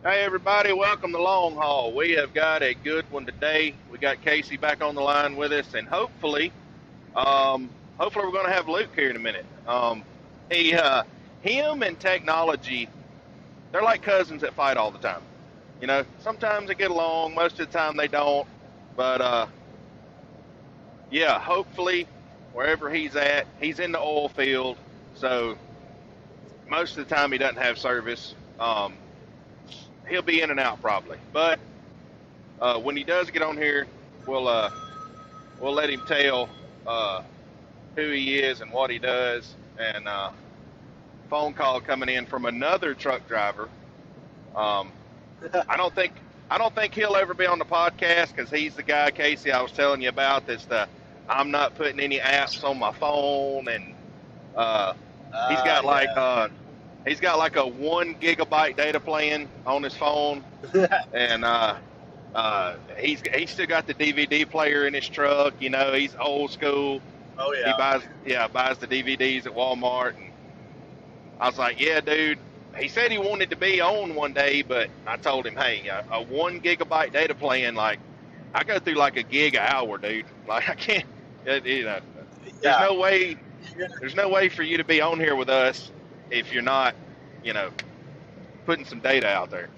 Hey everybody, welcome to Long Haul. We have got a good one today. We got Casey back on the line with us, and hopefully we're going to have Luke here in a minute. He, him and technology, they're like cousins that fight all the time. Sometimes they get along, most of the time they don't. But yeah, hopefully wherever he's at, he's in the oil field, so most of the time he doesn't have service. He'll be in and out probably, but when he does get on here, we'll uh, we'll let him tell uh, who he is and what he does. And phone call coming in from another truck driver. Um, I don't think I don't think he'll ever be on the podcast because he's the guy, Casey, I was telling you about. That's the I'm not putting any apps on my phone, and uh, he's got like Yeah. he's got like a 1 gigabyte data plan on his phone, and he's still got the DVD player in his truck. He's old school. Oh He yeah. buys the DVDs at Walmart, and I was like, yeah, dude. He said he wanted to be on one day, but I told him, hey, a 1 gigabyte data plan, like I go through like a gig an hour, dude. Like I can't, you know, there's Yeah. no way, He's gonna, there's no way for you to be on here with us if you're not, you know, putting some data out there.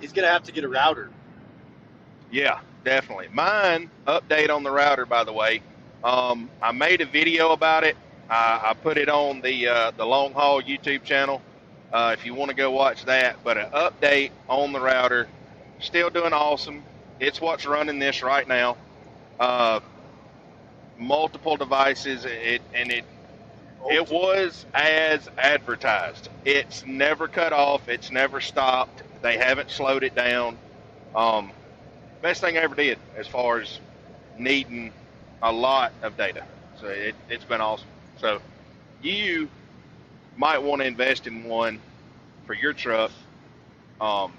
he's gonna have to get a router. Yeah, definitely. Mine update on the router, by the way. I made a video about it. I put it on the Long Haul YouTube channel. If you want to go watch that, but an update on the router, still doing awesome. It's what's running this right now. Uh, Multiple devices. It Multiple. was as advertised. It's never cut off. It's never stopped. They haven't slowed it down. Um, Best thing I ever did as far as needing a lot of data. So it's been awesome. So you might want to invest in one for your truck. Um,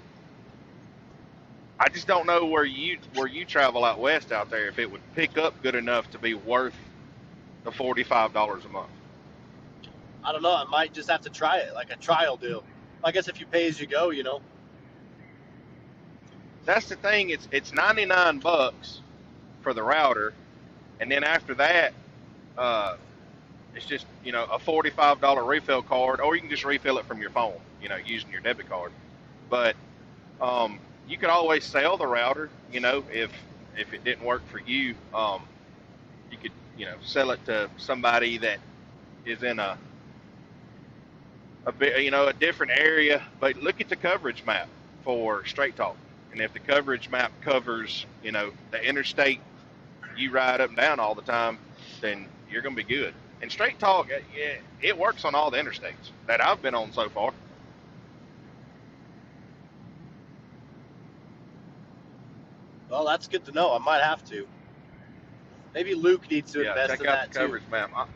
I just don't know where you travel out west out there if it would pick up good enough to be worth the $45 a month. I don't know. I might just have to try it, like a trial deal. I guess if you pay as you go. That's the thing. It's 99 bucks for the router, and then after that, uh, it's just a $45 refill card, or you can just refill it from your phone, using your debit card. But you could always sell the router, if it didn't work for you. You could sell it to somebody that is in a bit a different area. But look at the coverage map for Straight Talk, and if the coverage map covers the interstate you ride up and down all the time, then you're gonna be good. And Straight Talk, yeah, it works on all the interstates that I've been on so far. Well, that's good to know. I might have to. Maybe Luke needs to Yeah, invest check in out the that too. coverage map. Uh,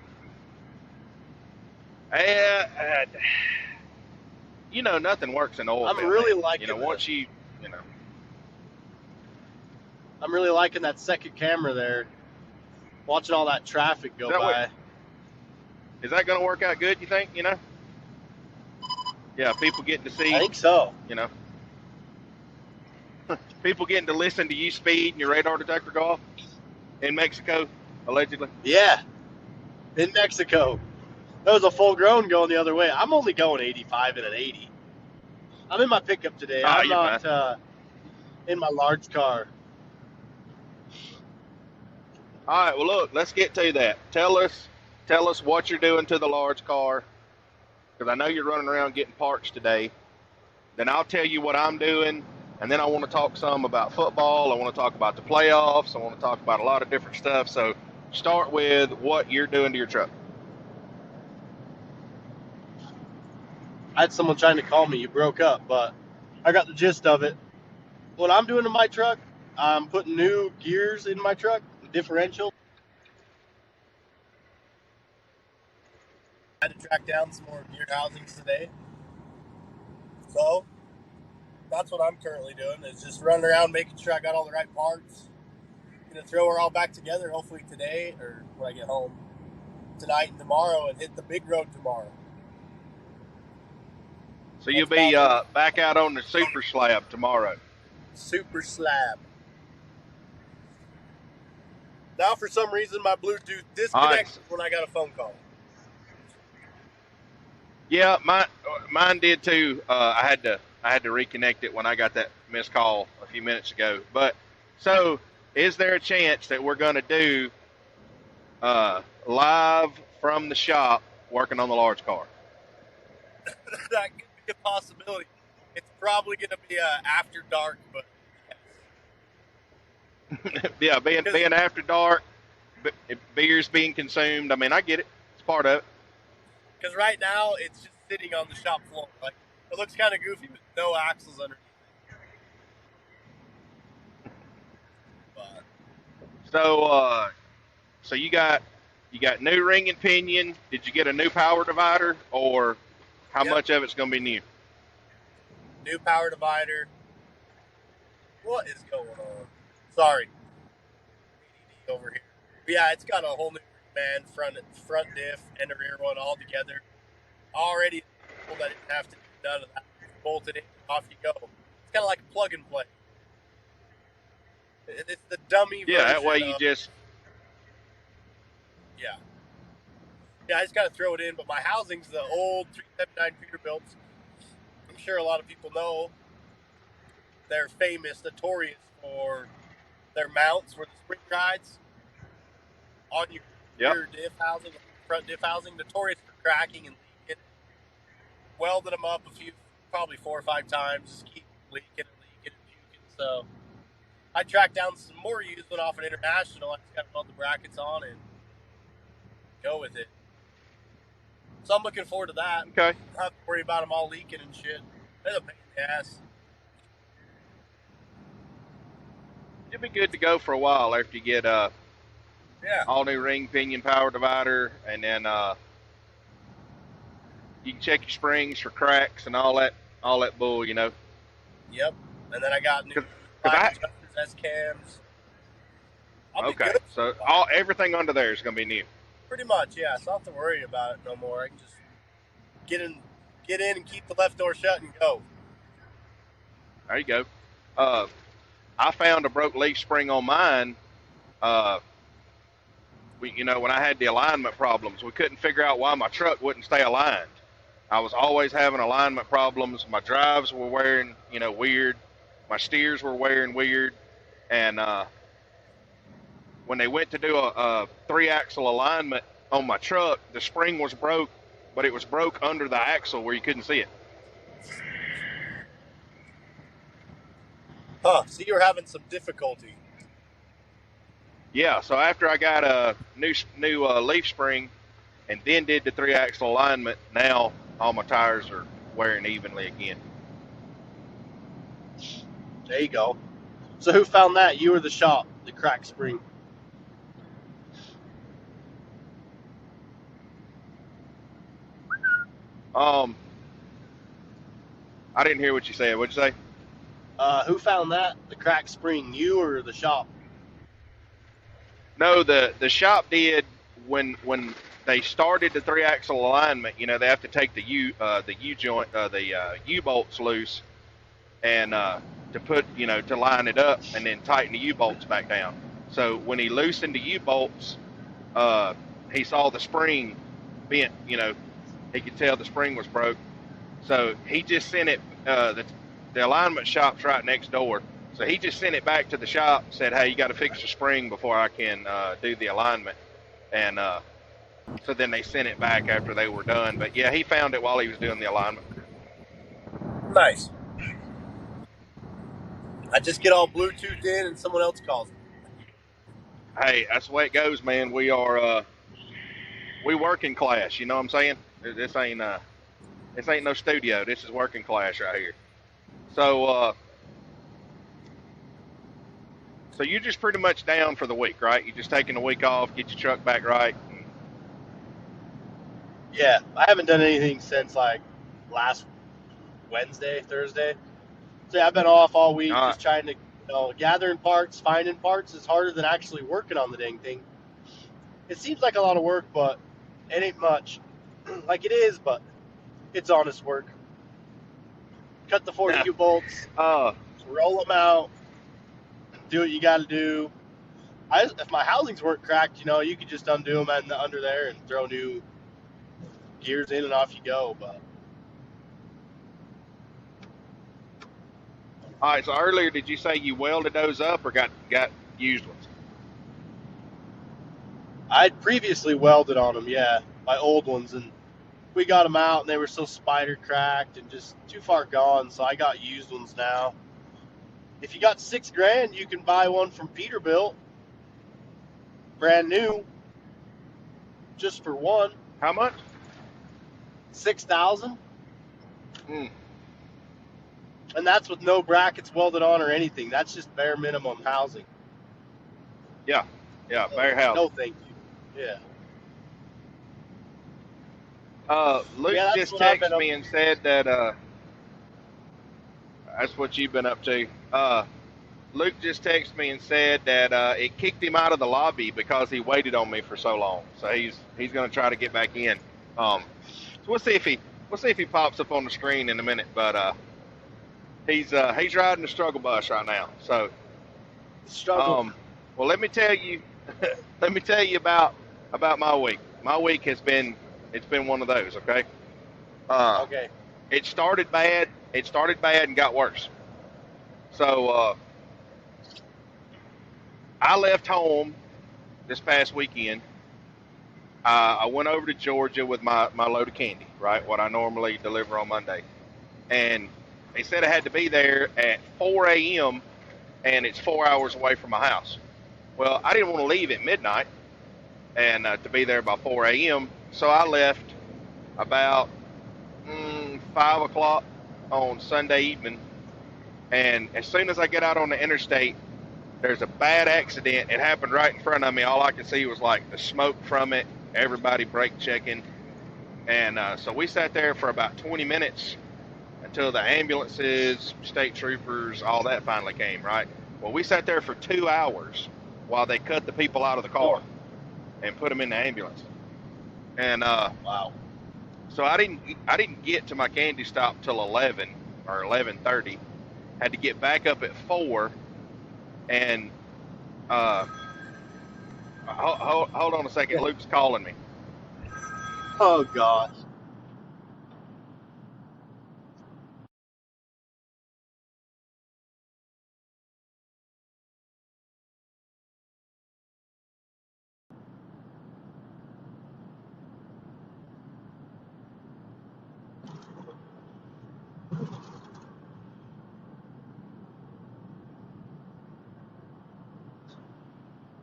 nothing works in oil I'm field, really man. liking the. Once you know, I'm really liking that second camera there. Watching all that traffic is go that what by. is that going to work out good? You think? Yeah, people getting to I see, think so. you know, people getting to listen to you speed and your radar detector go off in Mexico, allegedly. Yeah, in Mexico. That was a full grown going the other way. I'm only going 85 and an 80. I'm in my pickup today. Ah, I'm you're fine. not in my large car. All right, well, look, let's get to that. Tell us what you're doing to the large car, because I know you're running around getting parts today. Then I'll tell you what I'm doing, and then I want to talk some about football. I want to talk about the playoffs. I want to talk about a lot of different stuff. So start with what you're doing to your truck. I had someone trying to call me. You broke up, but I got the gist of it. What I'm doing to my truck, I'm putting new gears in my truck, the differential. I had to track down some more gear housings today. So that's what I'm currently doing, is just running around making sure I got all the right parts. Gonna throw her all back together hopefully today or when I get home tonight and tomorrow and hit the big road tomorrow. So you'll That's be about back out on the super slab tomorrow. super slab. Now, for some reason, my Bluetooth All right. disconnected when I got a phone call. Yeah, mine did too. I had to reconnect it when I got that missed call a few minutes ago. But so, is there a chance that we're going to do live from the shop working on the large car? That could be a possibility. It's probably going to be after dark, but Yeah, yes. being after dark, beers being consumed. I mean, I get it. It's part of it. Because right now, it's just sitting on the shop floor. Like, it looks kind of goofy with no axles underneath it. But, So, so you got new ring and pinion. Did you get a new power divider, or how yep, much of it's going to be new? new power divider. What is going on? Sorry. ADD over here. But yeah, it's got a whole new man front diff and a rear one all together. Already told I didn't have to do none of that. Just bolted in, off you go. It's kind of like a plug and play. It's the dummy Yeah, that way version you of just yeah. Yeah, I just got to throw it in. But my housing's the old 379 Peterbilts. I'm sure a lot of people know they're famous, notorious for their mounts where the spring rides on your yep. rear diff housing, front diff housing, notorious for cracking and leaking. Welded them up probably 4 or 5 times, just keep leaking and leaking and puking. So I tracked down some more used one off an international. I just got to weld the brackets on and go with it. So I'm looking forward to that. Okay. Not have to worry about them all leaking and shit. They're a pain in the ass. You'll be good to go for a while after you get Yeah. all new ring pinion power divider, and then you can check your springs for cracks and all that bull, you know. Yep. And then I got new Cause, slide I adjusters, S cams. I'll be okay, good. so all everything under there is gonna be new. Pretty much, yeah. So I don't have to worry about it no more. I can just get in and keep the left door shut and go. There you go. Uh, I found a broke leaf spring on mine. Uh, you know, when I had the alignment problems, we couldn't figure out why my truck wouldn't stay aligned. I was always having alignment problems. My drives were wearing, you know, weird. My steers were wearing weird. And when they went to do a 3-axle alignment on my truck, the spring was broke, but it was broke under the axle where you couldn't see it. Huh. So you were having some difficulty. Yeah, so after I got a new leaf spring and then did the 3-axle alignment, now all my tires are wearing evenly again. There you go. So who found that? You or the shop? The crack spring. Um, I didn't hear what you said. What'd you say? Who found that? The crack spring. You or the shop? No, the shop did when they started the 3-axle alignment. You know, they have to take the U joint the U bolts loose and to put to line it up and then tighten the U bolts back down. So when he loosened the U bolts, he saw the spring bent. You know, he could tell the spring was broke. So he just sent it. The alignment shop's right next door. So he just sent it back to the shop. Said, "Hey, you got to fix the spring before I can do the alignment." And so then they sent it back after they were done. But yeah, he found it while he was doing the alignment. Nice. I just get all Bluetoothed in and someone else calls. Hey, that's the way it goes, man. We working class. You know what I'm saying? This ain't no studio. This is working class right here. So so you're just pretty much down for the week, right? You're just taking a week off, get your truck back right. Yeah, I haven't done anything since like last Wednesday, Thursday. So yeah, I've been off all week, All right. just trying to, gathering parts, finding parts is harder than actually working on the dang thing. It seems like a lot of work, but it ain't much. Like it is, but it's honest work. cut the 42 bolts, uh, roll them out, do what you got to do. If my housings weren't cracked, you could just undo them under there and throw new gears in and off you go. But all right. So earlier, did you say you welded those up or got used ones? I'd previously welded on them, yeah, my old ones, and we got them out, and they were so spider cracked and just too far gone. So I got used ones now. If you got $6,000, you can buy one from Peterbilt, brand new, just for one. How much? 6,000, Mm, and that's with no brackets welded on or anything. That's just bare minimum housing. yeah, bare housing. No, thank you. Yeah. Luke Yeah, that's just what I've been texted up. me and said that that's what you've been up to. Luke just texted me and said that it kicked him out of the lobby because he waited on me for so long. So he's going to try to get back in. So we'll see if he pops up on the screen in a minute. But he's riding the struggle bus right now. So Struggle. well, let me tell you about my week. My week has been one of those. Okay. Okay. It started bad. It started bad and got worse. So I left home this past weekend. I went over to Georgia with my load of candy, right? What I normally deliver on Monday. And they said I had to be there at 4 a.m., and it's 4 hours away from my house. Well, I didn't want to leave at midnight and to be there by 4 a.m., so I left about 5 o'clock on Sunday evening. And as soon as I get out on the interstate, there's a bad accident. It happened right in front of me. All I could see was like the smoke from it, everybody brake checking. And so we sat there for about 20 minutes until the ambulances, state troopers, all that finally came, right? Well, we sat there for 2 hours while they cut the people out of the car and put them in the ambulance. And Wow. so I didn't get to my candy stop till 11 or 11:30. Had to get back up at 4 and hold on a second. Luke's calling me. Oh gosh.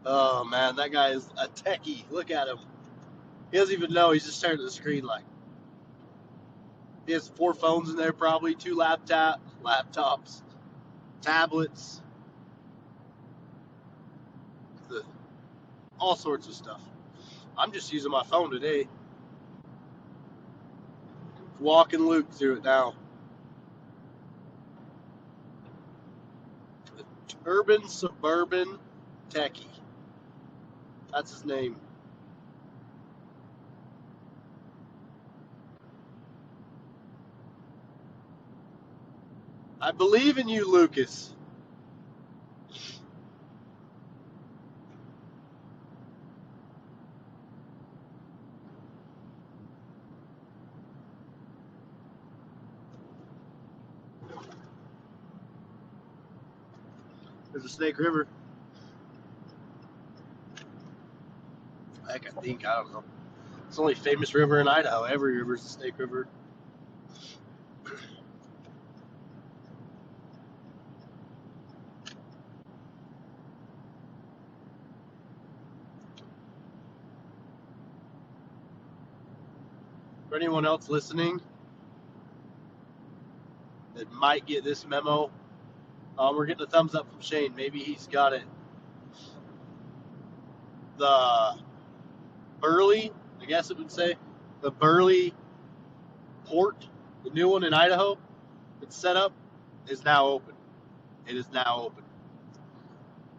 Oh man, that guy is a techie. Look at him. He doesn't even know. He's just staring at the screen like. He has 4 phones in there, probably 2 laptops, tablets, all sorts of stuff. I'm just using my phone today. Walking Luke through it now. Urban Suburban Techie. That's his name. I believe in you, Lucas. There's a Snake River. Heck, I think. I don't know. It's the only famous river in Idaho. Every river's a Snake River. For anyone else listening that might get this memo, we're getting a thumbs up from Shane. Maybe he's got it. The Burley, I guess it would say, the Burley port, the new one in Idaho, it's set up, is now open. It is now open.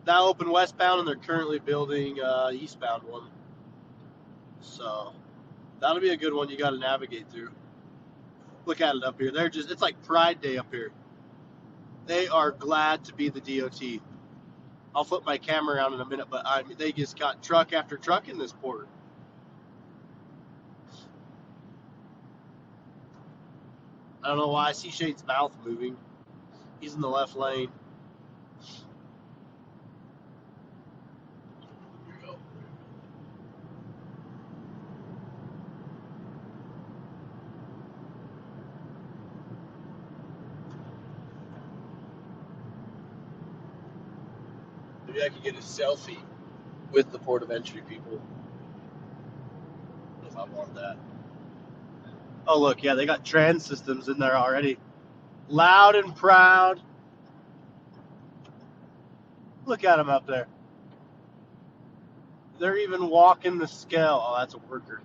Now open westbound, and they're currently building eastbound one. So that'll be a good one you got to navigate through. Look at it up here. It's like Pride Day up here. They are glad to be the DOT. I'll flip my camera around in a minute, but they just got truck after truck in this port. I don't know why I see Shade's mouth moving. He's in the left lane. Here we go. Maybe I could get a selfie with the port of entry people. If I want that. Oh, look, yeah, they got trans systems in there already. Loud and proud. Look at them up there. They're even walking the scale. Oh, that's a worker.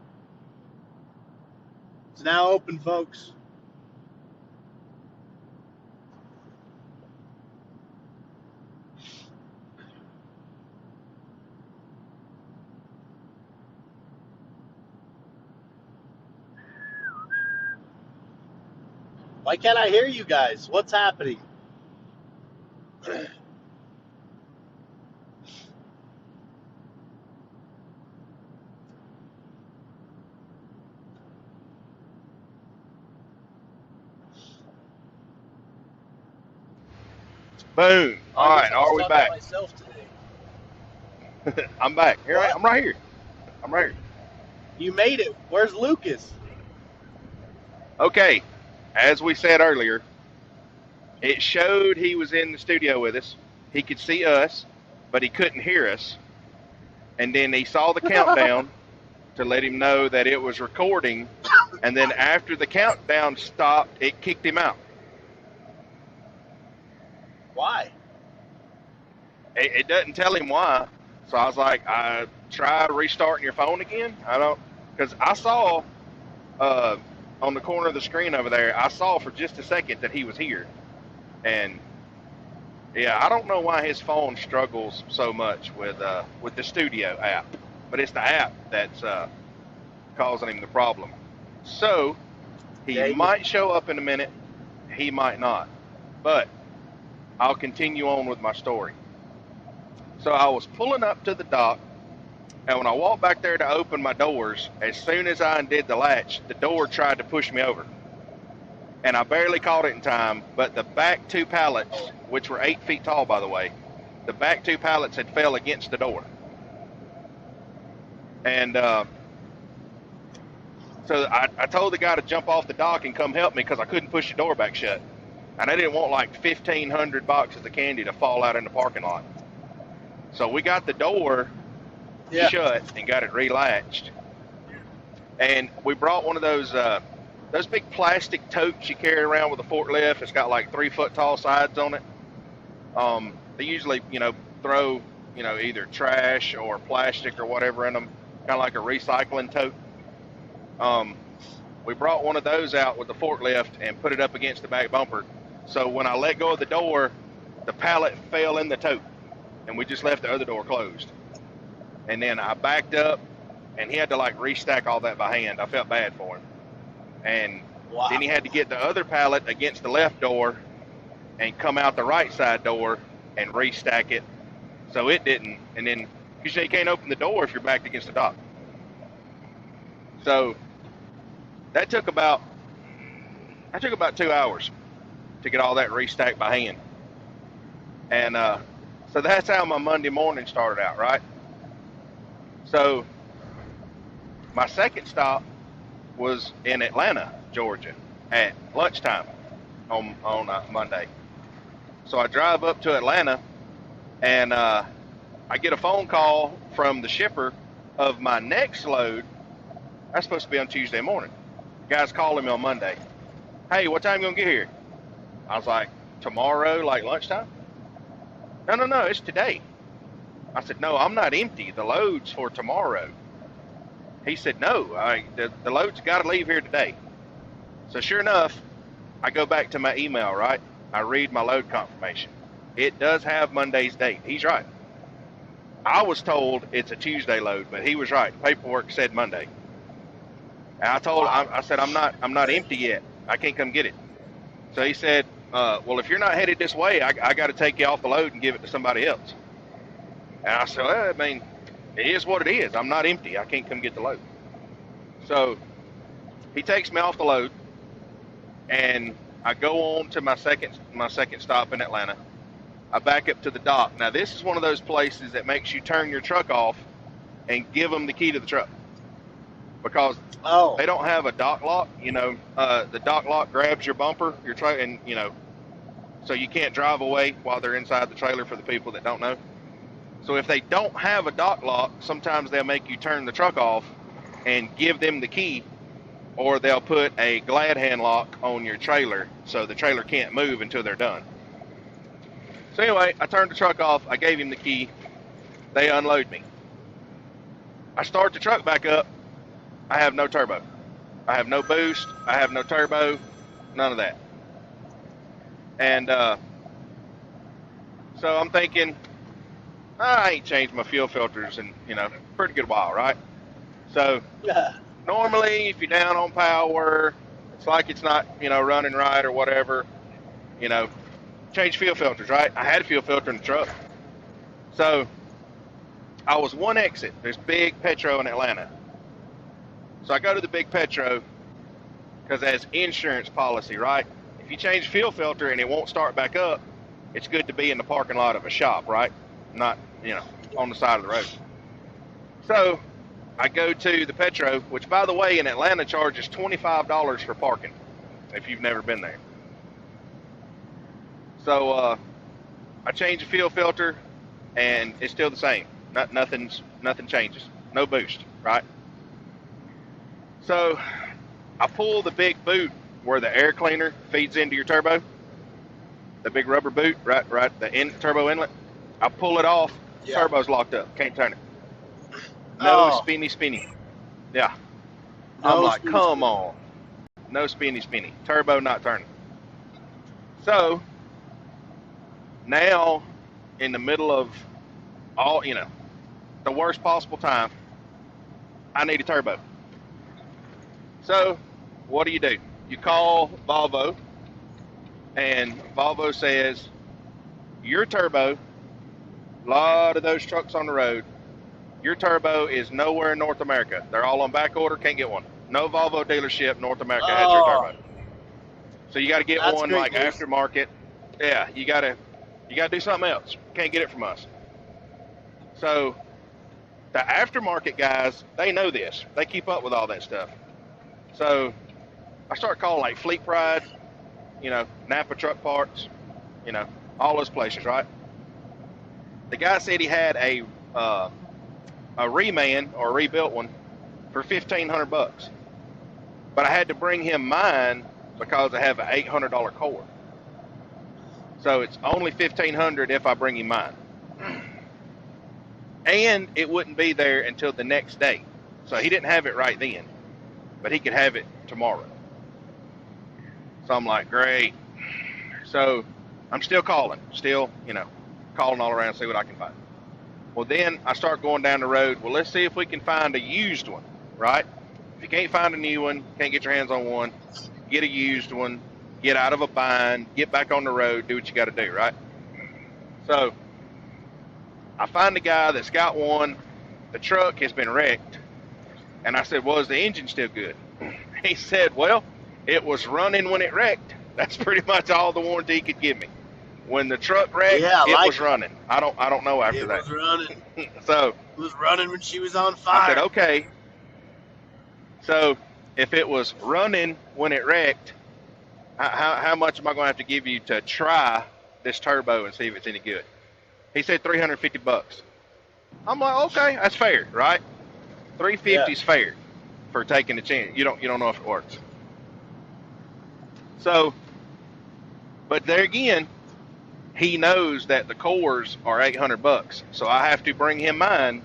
It's now open, folks. Why can't I hear you guys? What's happening? Boom. All right, are we back? Myself today. I'm back. Here I'm right here. I'm right here. You made it. Where's Lucas? Okay, as we said earlier, it showed he was in the studio with us. He could see us, but he couldn't hear us. And then he saw the countdown to let him know that it was recording. And then after the countdown stopped, it kicked him out. Why? It doesn't tell him why. So I was like, try restarting your phone again. Because I saw on the corner of the screen over there, I saw for just a second that he was here. And yeah, I don't know why his phone struggles so much with the studio app, but it's the app that's causing him the problem. So he might show up in a minute, he might not. But I'll continue on with my story. So I was pulling up to the dock, and when I walked back there to open my doors, as soon as I undid the latch, the door tried to push me over. And I barely caught it in time, but the back two pallets, which were 8 feet tall, by the way, the back two pallets had fell against the door. And so I told the guy to jump off the dock and come help me because I couldn't push the door back shut. And I didn't want like 1,500 boxes of candy to fall out in the parking lot. So we got the door shut and got it relatched. And we brought one of those big plastic totes you carry around with a forklift. It's got like 3 foot tall sides on it. They usually, throw, either trash or plastic or whatever in them, kind of like a recycling tote. We brought one of those out with the forklift and put it up against the back bumper. So when I let go of the door, the pallet fell in the tote, and we just left the other door closed. And then I backed up, and he had to like restack all that by hand. I felt bad for him. And then he had to get the other pallet against the left door and come out the right side door and restack it so it didn't. And then you can't open the door if you're backed against the dock. So that took about 2 hours to get all that restacked by hand. And so that's how my Monday morning started out, right? So my second stop was in Atlanta, Georgia, at lunchtime on Monday. So I drive up to Atlanta, and I get a phone call from the shipper of my next load. That's supposed to be on Tuesday morning. The guy's calling me on Monday. Hey, what time you gonna get here? I was like, tomorrow, like lunchtime? No, it's today. I said, no, I'm not empty. The load's for tomorrow. He said, no, the load's got to leave here today. So sure enough, I go back to my email, right? I read my load confirmation. It does have Monday's date. He's right. I was told it's a Tuesday load, but he was right. Paperwork said Monday. And I said, I'm not empty yet. I can't come get it. So he said, well, if you're not headed this way, I got to take you off the load and give it to somebody else. And I said, well, I mean, it is what it is. I'm not empty. I can't come get the load. So he takes me off the load, and I go on to my second stop in Atlanta. I back up to the dock. Now, this is one of those places that makes you turn your truck off and give them the key to the truck, because they don't have a dock lock. The dock lock grabs your bumper, your truck, and so you can't drive away while they're inside the trailer, for the people that don't know. So if they don't have a dock lock, sometimes they'll make you turn the truck off and give them the key, or they'll put a glad hand lock on your trailer so the trailer can't move until they're done. So anyway, I turned the truck off. I gave him the key. They unload me. I start the truck back up. I have no turbo. I have no boost. I have no turbo. None of that. And so I'm thinking, I ain't changed my fuel filters in, pretty good while, right? So normally, if you're down on power, it's like it's not, running right or whatever, change fuel filters, right? I had a fuel filter in the truck. So I was one exit. There's big Petro in Atlanta. So I go to the big Petro because that's insurance policy, right? If you change fuel filter and it won't start back up, it's good to be in the parking lot of a shop, right? Not, on the side of the road. So I go to the Petro, which, by the way, in Atlanta charges $25 for parking if you've never been there. So I change the fuel filter, and it's still the same. Nothing changes. No boost, right? So I pull the big boot where the air cleaner feeds into your turbo, the big rubber boot, right, the turbo inlet. I pull it off. Yeah. Turbo's locked up. Can't turn it. No spinny. Yeah. I'm like, come on. No spinny. Turbo not turning. So now, in the middle of all, the worst possible time, I need a turbo. So what do? You call Volvo, and Volvo says, your turbo, a lot of those trucks on the road, your turbo is nowhere in North America. They're all on back order, can't get one. No Volvo dealership North America has your turbo. So you got to get one like aftermarket. Yeah, you got to do something else. Can't get it from us. So the aftermarket guys, they know this. They keep up with all that stuff. So I start calling like Fleet Pride, Napa Truck Parts, all those places, right? The guy said he had a reman or a rebuilt one for $1,500, but I had to bring him mine because I have an $800 core. So it's only $1,500 if I bring him mine, and it wouldn't be there until the next day. So he didn't have it right then, but he could have it tomorrow. So I'm like, great. So I'm still calling, calling all around, see what I can find. Well, then I start going down the road. Well, let's see if we can find a used one, right? If you can't find a new one, can't get your hands on one, get a used one, get out of a bind, get back on the road, do what you got to do, right? So I find a guy that's got one. The truck has been wrecked. And I said, well, is the engine still good? He said, well, it was running when it wrecked. That's pretty much all the warranty he could give me. When the truck wrecked, it was running. I don't know after that. It was running. So it was running when she was on fire. I said, okay. So if it was running when it wrecked, how much am I going to have to give you to try this turbo and see if it's any good? He said $350. I'm like, okay, that's fair, right? $350 is fair for taking a chance. You don't know if it works. So, but there again, he knows that the cores are $800, so I have to bring him mine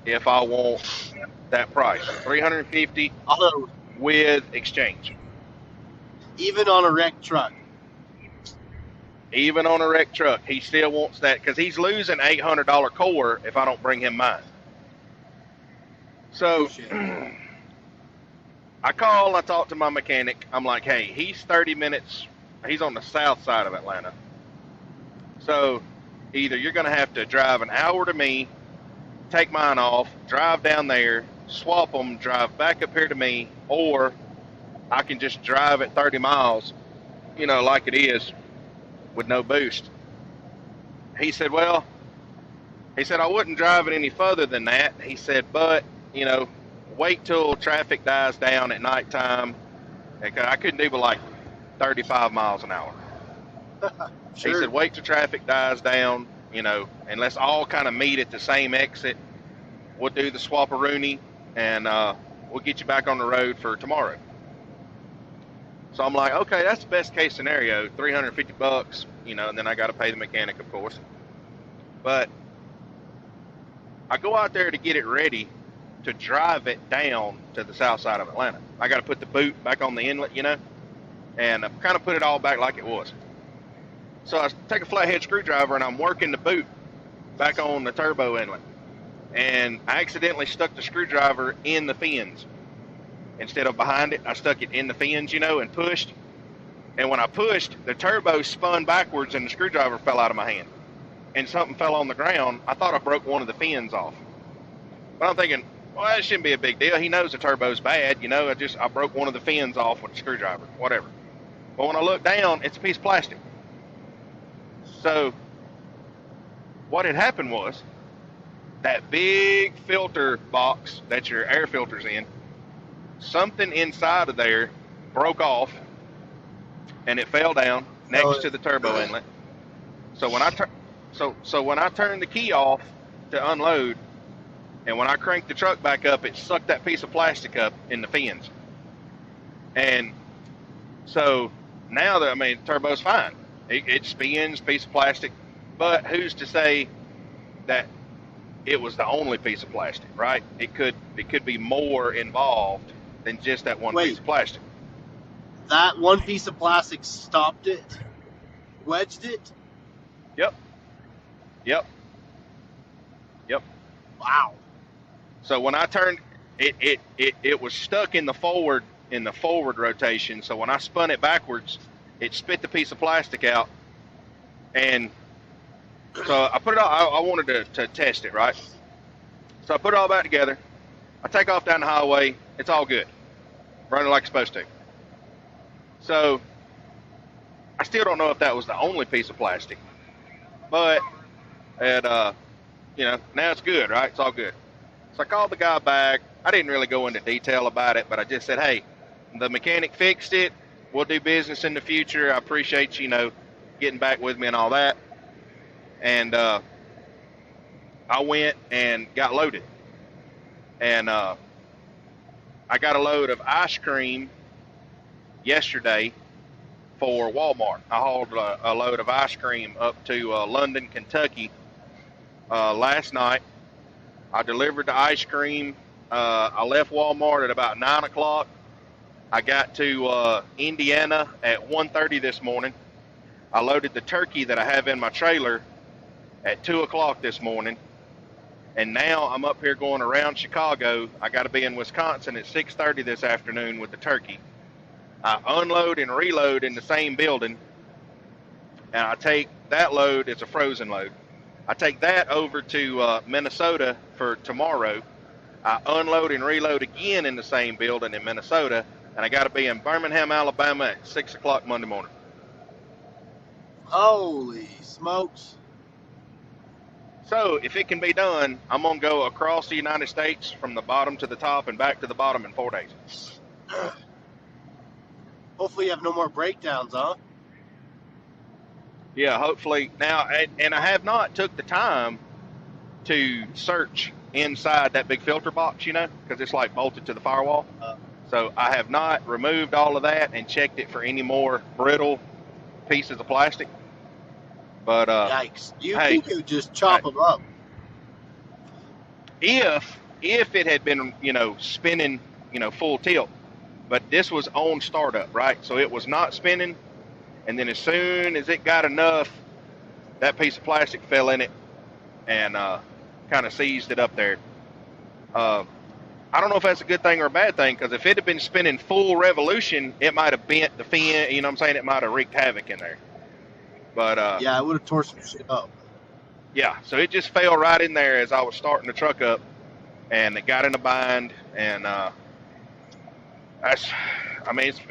if I want that price, $350 with exchange. Even on a wrecked truck. Even on a wrecked truck, he still wants that because he's losing $800 core if I don't bring him mine. So I call, I talk to my mechanic. I'm like, hey, he's 30 minutes, he's on the south side of Atlanta. So either you're going to have to drive an hour to me, take mine off, drive down there, swap them, drive back up here to me, or I can just drive at 30 miles, like it is with no boost. He said, well, I wouldn't drive it any further than that. He said, but, you know, wait till traffic dies down at nighttime. I couldn't do but like 35 miles an hour. He Sure. said, wait till traffic dies down, and let's all kind of meet at the same exit. We'll do the swap-a-rooney, and we'll get you back on the road for tomorrow. So I'm like, okay, that's the best case scenario, $350, and then I got to pay the mechanic, of course. But I go out there to get it ready to drive it down to the south side of Atlanta. I got to put the boot back on the inlet, and kind of put it all back like it was. So I take a flathead screwdriver and I'm working the boot back on the turbo inlet. And I accidentally stuck the screwdriver in the fins. Instead of behind it, I stuck it in the fins, and pushed. And when I pushed, the turbo spun backwards and the screwdriver fell out of my hand. And something fell on the ground. I thought I broke one of the fins off. But I'm thinking, well, that shouldn't be a big deal. He knows the turbo's bad, I broke one of the fins off with a screwdriver, whatever. But when I look down, it's a piece of plastic. So what had happened was that big filter box that your air filter's in, something inside of there broke off and it fell down next to the turbo inlet. So when I turned the key off to unload, and when I cranked the truck back up, it sucked that piece of plastic up in the fins. And so now the turbo's fine. It spins, piece of plastic, but who's to say that it was the only piece of plastic, right? It could be more involved than just that one piece of plastic. That one piece of plastic stopped it, wedged it. Yep. Wow. So when I turned it was stuck in the forward rotation. So when I spun it backwards, it spit the piece of plastic out, and so I put it all. I wanted to test it, right? So I put it all back together. I take off down the highway. It's all good, running like it's supposed to. So I still don't know if that was the only piece of plastic, but now it's good, right? It's all good. So I called the guy back. I didn't really go into detail about it, but I just said, hey, the mechanic fixed it. We'll do business in the future. I appreciate getting back with me and all that. And I went and got loaded. And I got a load of ice cream yesterday for Walmart. I hauled a load of ice cream up to London, Kentucky last night. I delivered the ice cream. I left Walmart at about 9 o'clock. I got to Indiana at 1:30 this morning. I loaded the turkey that I have in my trailer at 2 o'clock this morning. And now I'm up here going around Chicago. I got to be in Wisconsin at 6:30 this afternoon with the turkey. I unload and reload in the same building. And I take that load, it's a frozen load. I take that over to Minnesota for tomorrow. I unload and reload again in the same building in Minnesota. And I got to be in Birmingham, Alabama at 6 o'clock Monday morning. Holy smokes. So if it can be done, I'm going to go across the United States from the bottom to the top and back to the bottom in 4 days. Hopefully you have no more breakdowns, huh? Yeah, hopefully. Now, and I have not took the time to search inside that big filter box, because it's like bolted to the firewall. So I have not removed all of that and checked it for any more brittle pieces of plastic. But yikes! You think you would just chop them up? If it had been spinning full tilt, but this was on startup, right? So it was not spinning, and then as soon as it got enough, that piece of plastic fell in it and kind of seized it up there. I I don't know if that's a good thing or a bad thing, because if it had been spinning full revolution, it might have bent the fin. You know what I'm saying? It might have wreaked havoc in there. But Yeah, it would have tore some shit up. yeah, so it just fell right in there as I was starting the truck up, and it got in a bind. And that's, I mean, it's,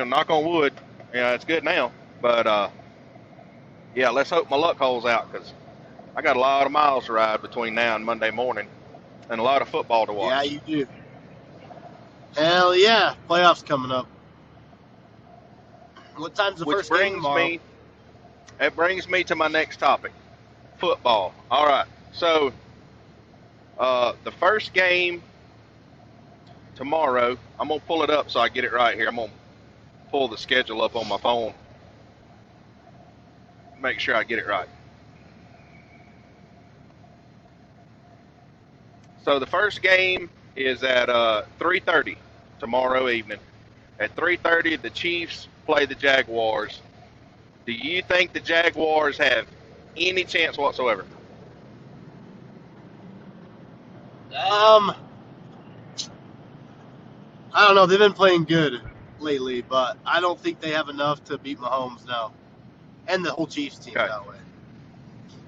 knock on wood, it's good now. But yeah, let's hope my luck holds out, because I got a lot of miles to ride between now and Monday morning, and a lot of football to Yeah, watch. you do. Hell yeah, playoffs coming up. What time's the Which first game tomorrow? brings me to my next topic, football. All right, so the first game tomorrow, I'm gonna pull it up so I get it right here. I'm gonna pull the schedule up on my phone, make sure I get it right. So the first game is at 3:30 tomorrow evening. At 3:30, the Chiefs play the Jaguars. Do you think the Jaguars have any chance whatsoever? I don't know. They've been playing good lately, but I don't think they have enough to beat Mahomes now, and the whole Chiefs team Okay. that way.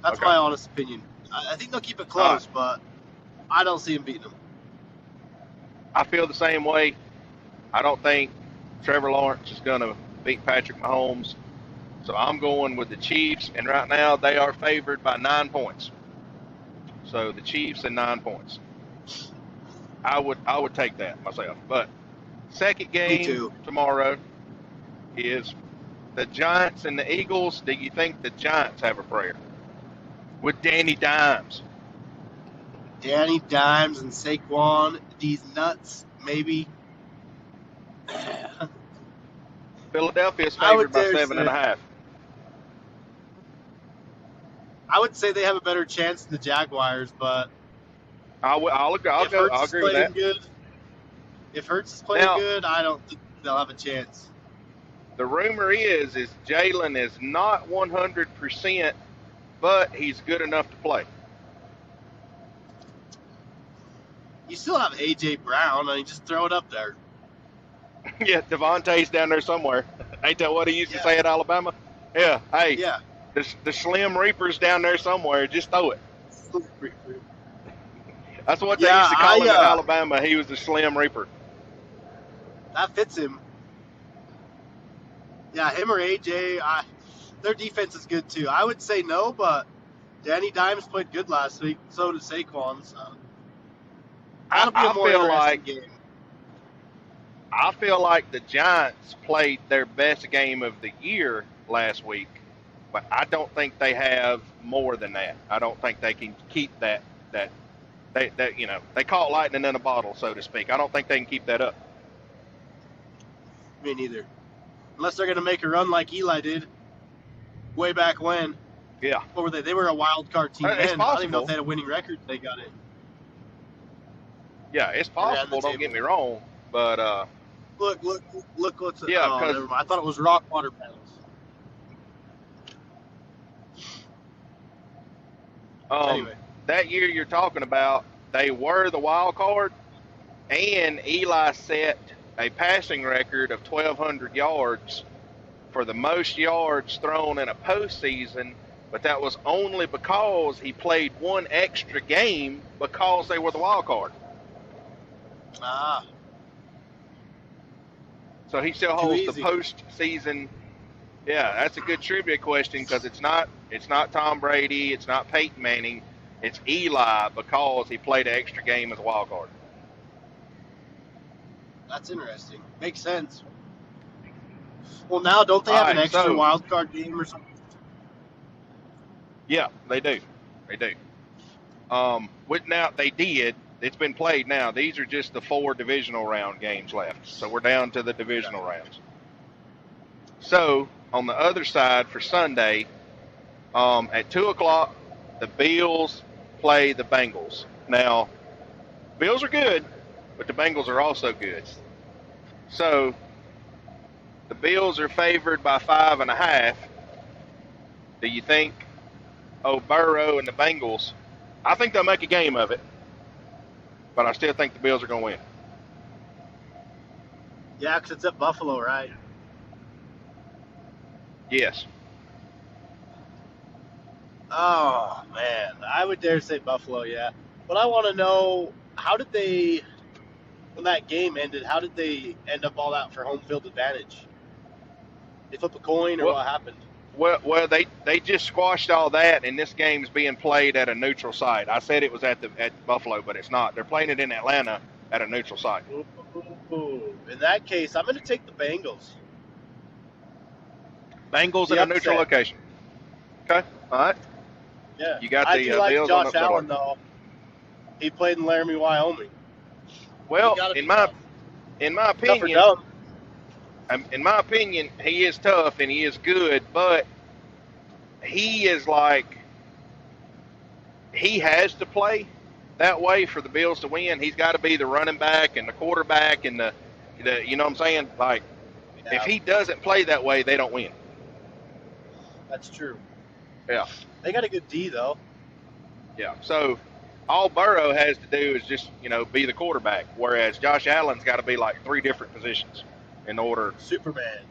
That's Okay. my honest opinion. I think they'll keep it All right. close, but I don't see them beating them. I feel the same way. I don't think Trevor Lawrence is going to beat Patrick Mahomes. So I'm going with the Chiefs, and right now they are favored by 9 points. So the Chiefs and 9 points. I would take that myself. But second Me game too. tomorrow is the Giants and the Eagles. Do you think the Giants have a prayer with Danny Dimes? Danny Dimes and Saquon, these nuts, maybe. Philadelphia is I would favored by dare seven and say. a half. I would say they have a better chance than the Jaguars, but I'll if Hurts is agree with that. playing good, Now I don't think they'll have a chance. the rumor is Jalen is not 100%, but he's good enough to play. You still have AJ Brown. I mean, just throw it up there. Yeah, Devontae's down there somewhere. Ain't that what he used to Yeah, say at Alabama? Yeah, hey, yeah. the Slim Reaper's down there somewhere. Just throw it. That's what they Yeah, used to call him at Alabama. He was the Slim Reaper. that fits him. Yeah, him or AJ. Their defense is good too. I would say no, but Danny Dimes played good last week. So did Saquon. So that'll be a more interesting game. I feel like the Giants played their best game of the year last week, but I don't think they have more than that. I don't think they can keep that they caught lightning in a bottle, so to speak. I don't think they can keep that up. Me neither. Unless they're going to make a run like Eli did way back when. Yeah. What were they? They were a wild card team It's then. I don't even know possible. if they had a winning record. They got it. Yeah, it's possible. Don't get me wrong, but Look! What's it? yeah, Oh, because never mind. I thought it was rock water paddles. Anyway, that year you're talking about, they were the wild card, and Eli set a passing record of 1,200 yards for the most yards thrown in a postseason, but that was only because he played one extra game because they were the wild card. So he still holds the postseason. Yeah, that's a good trivia question, because it's not Tom Brady, it's not Peyton Manning, it's Eli, because he played an extra game as a wild card. That's interesting. Makes sense. Well, now don't they have an extra wild card game or something? Yeah, they do. They do. Now they did. It's been played now. These are just the 4 divisional round games left. So we're down to the divisional rounds. So on the other side for Sunday, at 2:00, the Bills play the Bengals. Now, Bills are good, but the Bengals are also good. So the Bills are favored by 5.5. Do you think Burrow and the Bengals? I think they'll make a game of it, but I still think the Bills are going to win. Yeah, because it's at Buffalo, right? Yes. Oh man, I would dare say Buffalo. Yeah, but I want to know how did they, when that game ended, how did they end up all out for home field advantage? They flip a coin or Well, what happened? they just squashed all that, and this game's being played at a neutral site. I said it was at Buffalo, but it's not. They're playing it in Atlanta at a neutral site. Ooh, in that case, I'm going to take the Bengals. Bengals The in a neutral upset. location. Okay, all right. Yeah, You got I the do like Bills on the Josh upset Allen order. though. He played in Laramie, Wyoming. He Well, got to be tough. Tough or dumb. in my opinion, he is tough and he is good, but he is like he has to play that way for the Bills to win. He's got to be the running back and the quarterback and the you know what I'm saying? Like if Yeah, he doesn't play that way, they don't win. that's true. Yeah, They got a good D though. yeah. So all Burrow has to do is just be the quarterback, whereas Josh Allen's got to be like three different positions in order. Superman.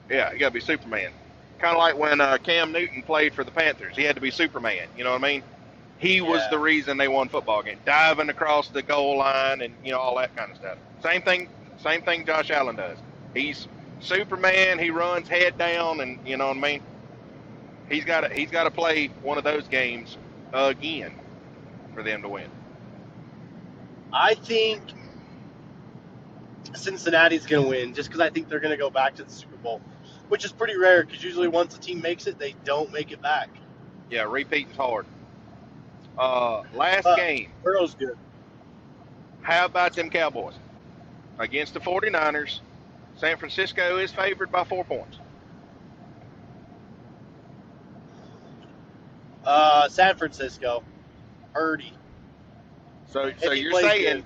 Yeah, he got to be Superman. Kind of like when Cam Newton played for the Panthers, he had to be Superman. You know what I mean? He was Yeah. the reason they won football game, diving across the goal line and all that kind of stuff. Same thing. Josh Allen does. He's Superman. He runs head down, and you know what I mean. He's got to play one of those games again for them to win. I think Cincinnati's going to win just because I think they're going to go back to the Super Bowl, which is pretty rare because usually once a team makes it, they don't make it back. Yeah, repeating's hard. Last But game. Burrow's good. How about them Cowboys against the 49ers? San Francisco is favored by 4 points. San Francisco. Purdy. So If he you're plays saying good.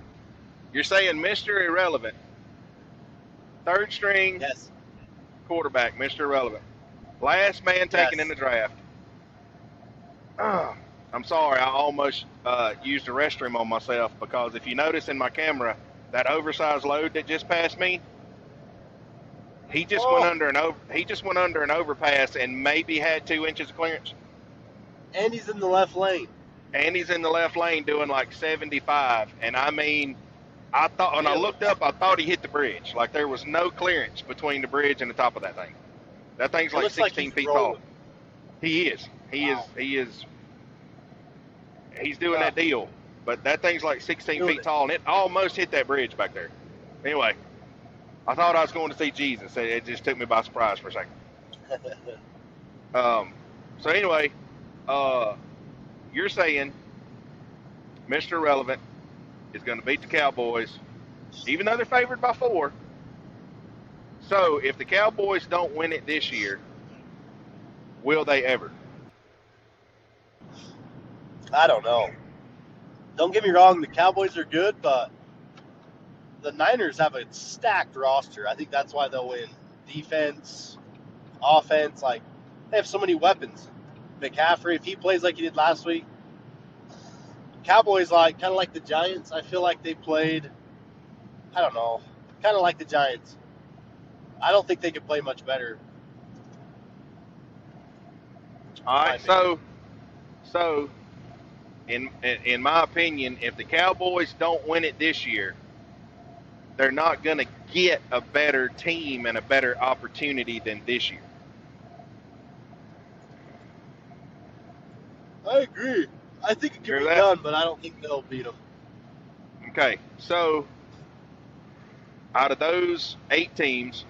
Mr. Irrelevant, third string Yes. quarterback, Mr. Irrelevant, last man taken in Yes. the draft. I'm sorry, I almost used the restroom on myself because if you notice in my camera that oversized load that just passed me, he just went Oh, under an overpass and maybe had 2 inches of clearance. and he's in the left lane. And he's in the left lane doing like 75. And I mean, I thought when I Really? looked up, I thought he hit the bridge. Like there was no clearance between the bridge and the top of that thing. That thing's It like looks like 16 he's feet tall. rolling. He is. Wow. He's doing that deal. But that thing's like 16 Doing feet it. tall, and it almost hit that bridge back there. Anyway, I thought I was going to see Jesus. It just took me by surprise for a second. So anyway, you're saying Mr. Relevant is going to beat the Cowboys, even though they're favored by 4. So if the Cowboys don't win it this year, will they ever? I don't know. Don't get me wrong, the Cowboys are good, but the Niners have a stacked roster. I think that's why they'll win. Defense, offense, like they have so many weapons. McCaffrey, if he plays like he did last week, Cowboys like kind of like the Giants. I feel like they played. I don't know, kind of like the Giants. I don't think they could play much better. All In my right. opinion. So in my opinion, if the Cowboys don't win it this year, they're not going to get a better team and a better opportunity than this year. I agree. I think it You can hear be that? done, but I don't think they'll beat them. Okay. So out of those 8 teams,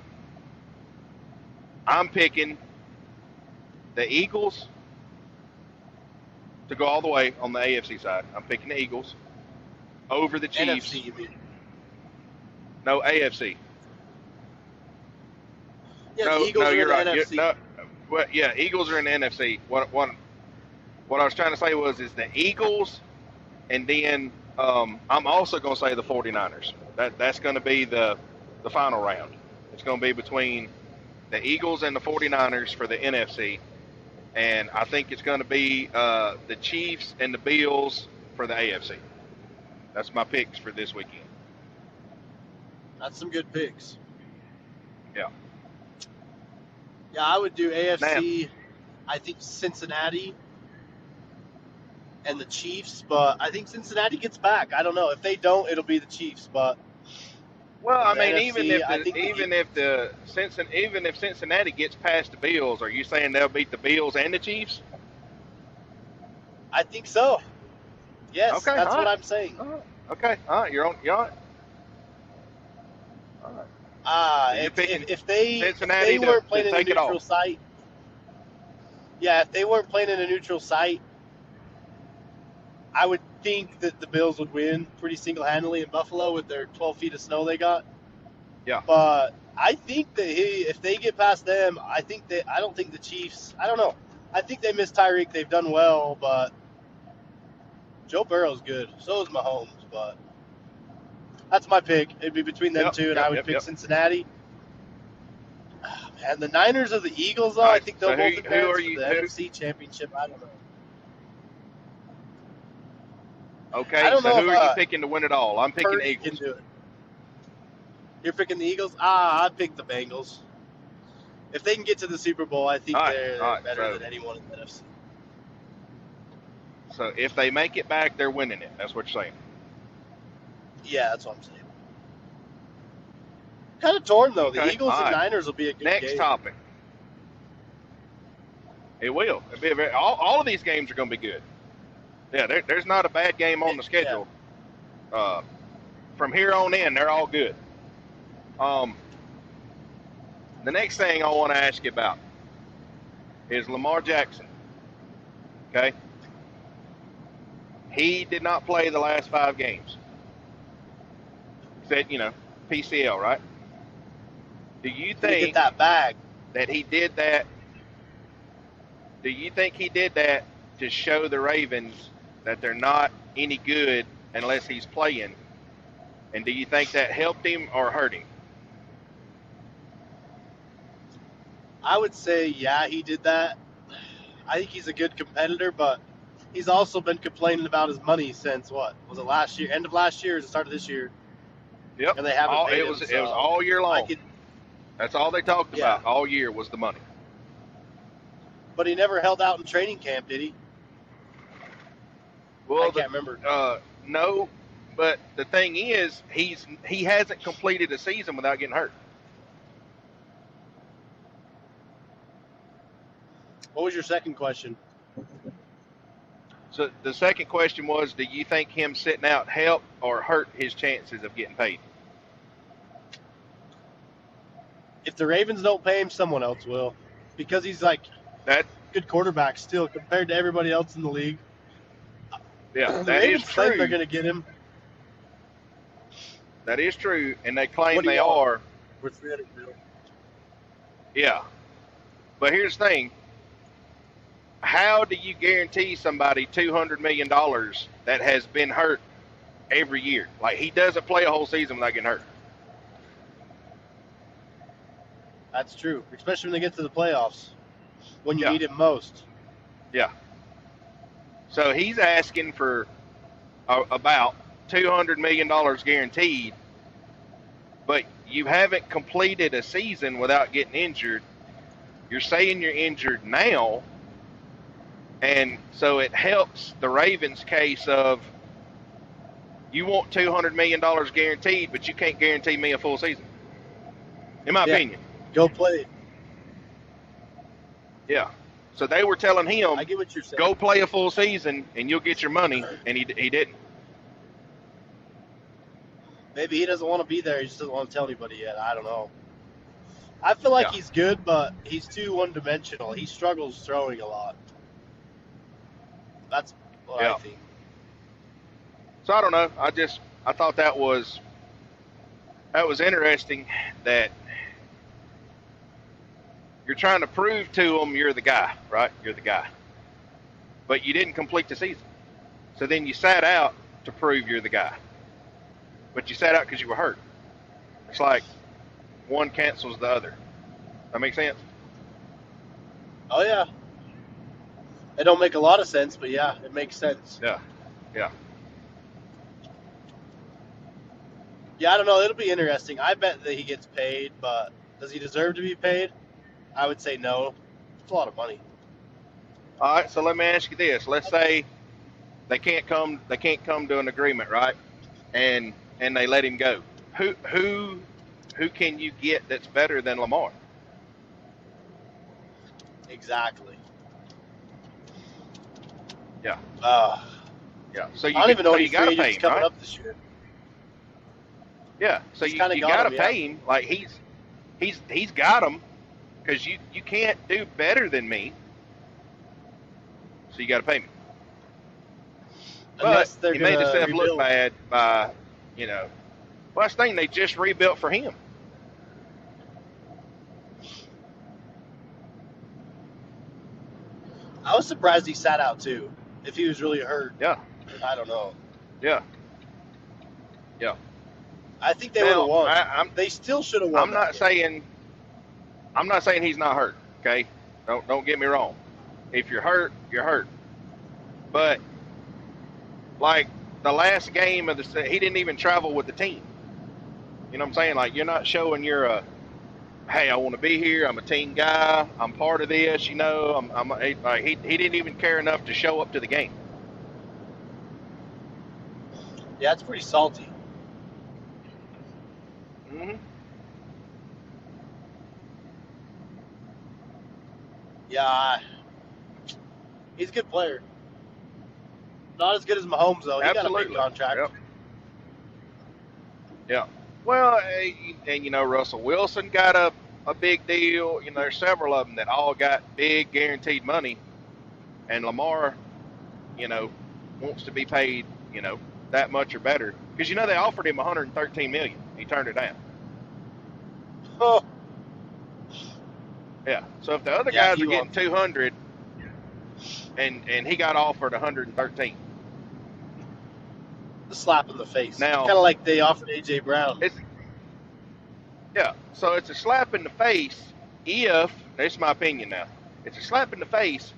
I'm picking the Eagles to go all the way on the AFC side. I'm picking the Eagles over the Chiefs. NFC, you mean? No, AFC. Yeah, the No, Eagles are you're in the right. NFC. No, well, yeah, Eagles are in the NFC. What I was trying to say is the Eagles, and then I'm also going to say the 49ers. That's going to be the final round. It's going to be between the Eagles and the 49ers for the NFC, and I think it's going to be the Chiefs and the Bills for the AFC. That's my picks for this weekend. That's some good picks. Yeah. Yeah, I would do Now, AFC. I think Cincinnati and the Chiefs, but I think Cincinnati gets back. I don't know. If they don't, it'll be the Chiefs. But well, in I the mean, NFC, I think the Eagles. even if Cincinnati gets past the Bills, are you saying they'll beat the Bills and the Chiefs? I think so. Yes, Okay, that's all what right, I'm saying. all right, okay, all right. You're on. All right. So you're It's picking if they Cincinnati to, weren't playing in a take it all. neutral site, yeah, if they weren't playing in a neutral site, I would think that the Bills would win pretty single-handedly in Buffalo with their 12 feet of snow they got. Yeah. But I think that if they get past them, I don't think the Chiefs. I don't know. I think they miss Tyreek. They've done well, but Joe Burrow's good. So is Mahomes. But that's my pick. It'd be between them Yep. two, and I Yep. would Yep. pick Yep. Cincinnati. And the Niners or the Eagles, though, All I right. think they'll So both who advance are for you? the Who? NFC Championship. I don't know. I Okay. don't So know who if are you picking to win it all? I'm picking Purdy can Eagles. do it. You're picking the Eagles? I pick the Bengals. If they can get to the Super Bowl, I All think right. All they're right. better than anyone in the NFC. So if they make it back, they're winning it. That's what you're saying. Yeah, that's what I'm saying. Kind of torn though. The Okay. Eagles All and right. Niners will be a good Next game. topic. It will. It'll be all of these games are going to be good. Yeah. There's not a bad game on the Yeah, schedule. From here on in, they're all good. Um, the next thing I want to ask you about is Lamar Jackson. Okay. He did not play the last 5 games. Said, PCL, right? Do you gonna get think that bag. that he did that? Do you think he did that to show the Ravens that they're not any good unless he's playing? And do you think that helped him or hurt him? I would say, yeah, he did that. I think he's a good competitor, but he's also been complaining about his money since what was it last year? End of last year, or the start of this year, Yep. and they haven't All paid it him. was it was So all year I long. could, That's all they talked yeah. about all year was the money. But he never held out in training camp, did he? I Well, can't remember. no, but the thing is, he hasn't completed a season without getting hurt. What was your second question? So the second question was, do you think him sitting out helped or hurt his chances of getting paid? If the Ravens don't pay him, someone else will, because he's like That good quarterback still compared to everybody else in the league. Yeah, The that is Ravens claim they're true. going to get him. That is true, and they What claim do they you want? are. We're 300 mil. Yeah, but here's the thing: how do you guarantee somebody $200 million that has been hurt every year? Like he doesn't play a whole season without getting hurt. That's true, especially when they get to the playoffs, when you Yeah, need it most. yeah. So he's asking for about $200 million guaranteed, but you haven't completed a season without getting injured. You're saying you're injured now, and so it helps the Ravens' case of you want $200 million guaranteed, but you can't guarantee me a full season. In my Yeah, opinion, go play. yeah. So they were telling him, I get what you're saying. go play a full season and you'll get your money, and he didn't. Maybe he doesn't want to be there. He just doesn't want to tell anybody yet. I don't know. I feel like Yeah. he's good, but he's too one-dimensional. He struggles throwing a lot. That's what Yeah. I think. So I don't know. I thought that was interesting that you're trying to prove to them you're the guy, right? You're the guy, but you didn't complete the season. So then you sat out to prove you're the guy, but you sat out because you were hurt. It's like one cancels the other. That makes sense? Oh, yeah. It don't make a lot of sense, but yeah, it makes sense. Yeah. Yeah. Yeah, I don't know. It'll be interesting. I bet that he gets paid, but Does he deserve to be paid? I would say no. It's a lot of money. All right, so let me ask you this. Let's say they can't come to an agreement, right? And they let him go. Who can you get that's better than Lamar? Exactly. Yeah. Uh, Yeah. So I don't even know any got free to pay agents him, coming right? up this year. Yeah. So He's kind of you got got to him, yeah. pay him. Like he's got him because you can't do better than me. So you got to pay me. But Unless they're he made gonna himself look rebuild. bad by, you know, well, that's the thing. They just rebuilt for him. I was surprised he sat out too. If he was really hurt, Yeah. I don't know. Yeah. Yeah. I think they would have Now won. I'm They still should have won I'm that not game. saying I'm not saying he's not hurt. Okay. Don't get me wrong. If you're hurt, you're hurt. But like the last game of he didn't even travel with the team. You know what I'm saying? Like you're not showing you're a hey, I want to be here. I'm a team guy. I'm part of this. You know, he didn't even care enough to show up to the game. Yeah, it's pretty salty. Hmm. Yeah, he's a good player. Not as good as Mahomes though. He got a big Absolutely. contract. Yep. Yeah. Well, and you know, Russell Wilson got a big deal. You know, there's several of them that all got big guaranteed money, and Lamar, you know, wants to be paid, you know, that much or better because you know they offered him 113 million. He turned it down. Oh, Yeah. So if the other yeah, guys he are getting wants it. 200 and he got offered 113. The slap in the face. Now, Kind of like they offered AJ Brown. it's yeah, so it's a slap in the face if that's my opinion now. It's a slap in the face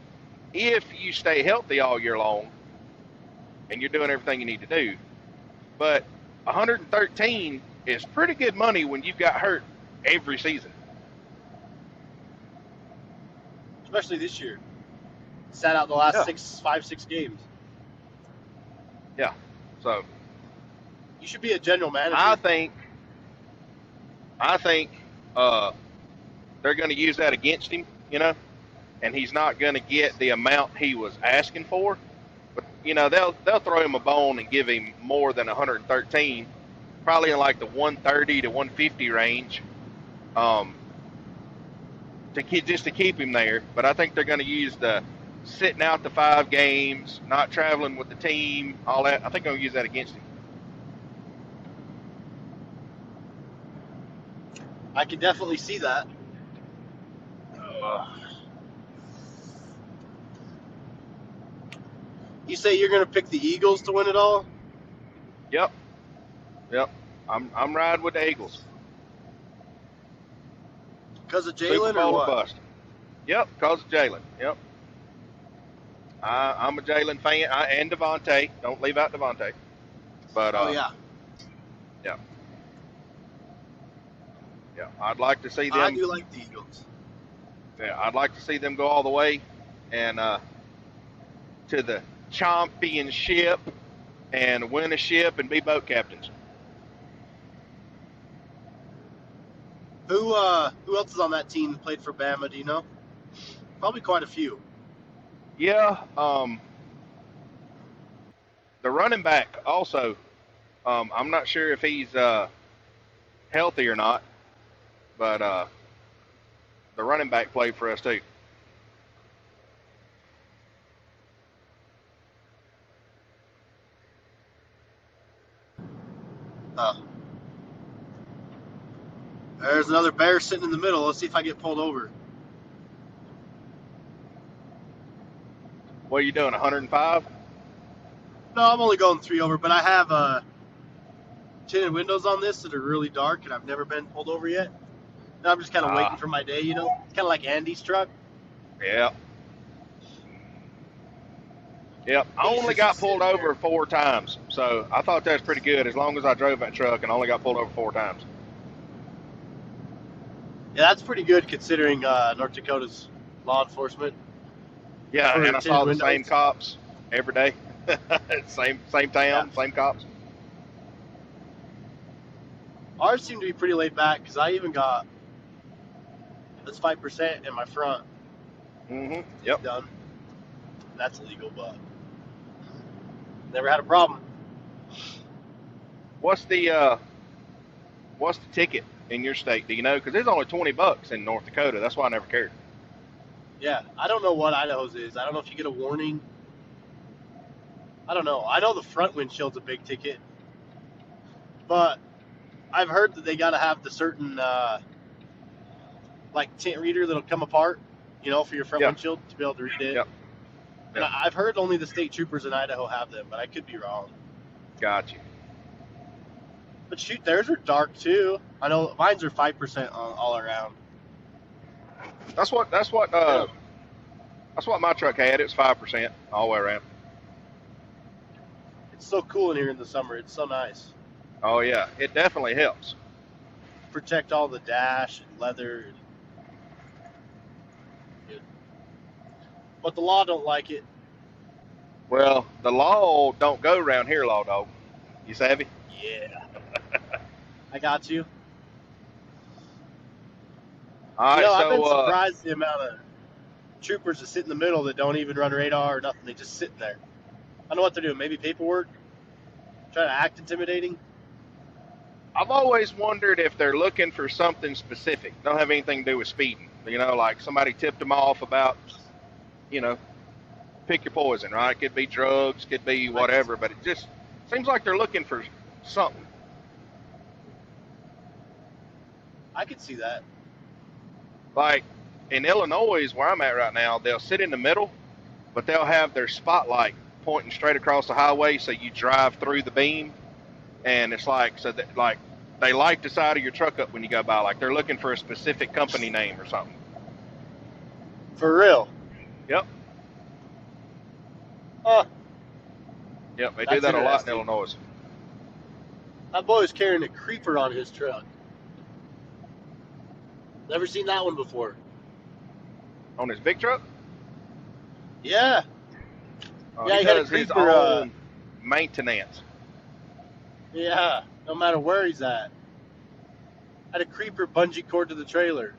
if you stay healthy all year long and you're doing everything you need to do. But 113 is pretty good money when you've got hurt every season. Especially this year. Sat out the last Yeah. 6 games. Yeah. So You should be a general I manager. think I think uh, they're going to use that against him, you know, and he's not going to get the amount he was asking for. But you know they'll throw him a bone and give him more than 113, probably in like the 130 to 150 range, um, just to keep him there. But I think they're going to use the sitting out the 5 games, not traveling with the team, all that. I think they'll use that against him. I can definitely see that. You say you're going to pick the Eagles to win it all? Yep, yep. I'm riding with the Eagles. Because of Super Jalen or Bowl or what? bust. Yep, because of Jalen. Yep. I'm a Jalen fan and Devontae. Don't leave out Devontae. But Oh, yeah. yeah, yeah. I'd like to see I them. do like the Eagles. Yeah, I'd like to see them go all the way and to the championship and win a ship and be boat captains. Who else is on that team that played for Bama, do you know? Probably quite a few. Yeah. The running back also. I'm not sure if he's healthy or not, but the running back played for us too. Uh, there's another bear sitting in the middle. Let's see if I get pulled over. What are you doing? 105? No, I'm only going 3 over, but I have tinted windows on this that are really dark, and I've never been pulled over yet. And I'm just kind of waiting for my day, you know? Kind of like Andy's truck. Yeah. Yep. I only got pulled over 4 times, so I thought that was pretty good as long as I drove that truck and only got pulled over 4 times. Yeah, that's pretty good considering North Dakota's law enforcement Yeah, for and I tinted saw the same windows. cops every day. same Yeah, town, same cops. ours seem to be pretty laid back because I even got this 5% in my front Yep. done. That's illegal, but never had a problem. What's the what's the ticket in your state? Do you know? Because there's only $20 in North Dakota. That's why I never cared. Yeah, I don't know what Idaho's is. I don't know if you get a warning. I don't know. I know the front windshield's a big ticket, but I've heard that they got to have the certain like tint reader that'll come apart, for your front Yeah. windshield to be able to read it. Yep. And Yep. I've heard only the state troopers in Idaho have them, but I could be wrong. Got you. But shoot, theirs are dark too. I know mine's are 5% all around. That's what Yeah. that's what my truck had. It was 5% all the way around. It's so cool in here in the summer. It's so nice. Oh yeah, it definitely helps. Protect all the dash and leather. But the law don't like it. Well, the law don't go around here, law dog. You savvy? Yeah, I got you. All right, I've been so surprised the amount of troopers that sit in the middle that don't even run radar or nothing. They just sit there. I don't know what they're doing. Maybe paperwork. Trying to act intimidating. I've always wondered if they're looking for something specific. Don't have anything to do with speeding. Like somebody tipped them off about, you know, pick your poison, right? Could be drugs, could be whatever, but it just seems like they're looking for something. I could see that. Like in Illinois, where I'm at right now, they'll sit in the middle, but they'll have their spotlight pointing straight across the highway, so you drive through the beam, and it's like so that like they light the side of your truck up when you go by, like they're looking for a specific company name or something. For real. Yep. Huh. Yep, they do That's that a lot in interesting. Illinois. My boy's carrying a creeper on his truck. Never seen that one before. On his big truck? Yeah. Yeah, He he had a does his creeper. own maintenance. Yeah, no matter where he's at. Had a creeper bungee cord to the trailer.